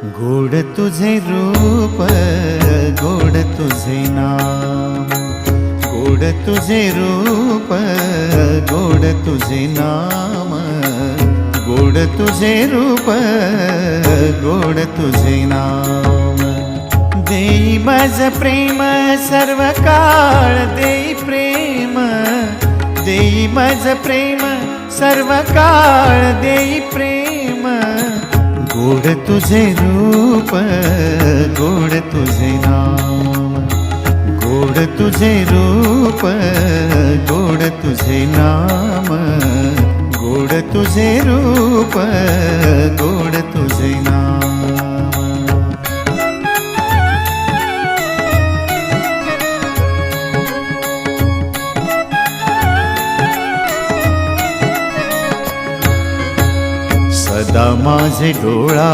गोड तुझे रूप, गोड तुझे नाम, गोड तुझे रूप, गोड तुझे नाम, गोड तुझे रूप, गोड तुझे नाम। देई माझ प्रेम सर्व काळ, देई प्रेम, देई माझ प्रेम सर्व काळ, देई प्रेम। गोड तुझे रूप, गोड तुझे नाम, गोड तुझे रूप, गोड तुझे नाम, गोड तुझे रूप, गोड तुझे नाम। सदा माझे डोळा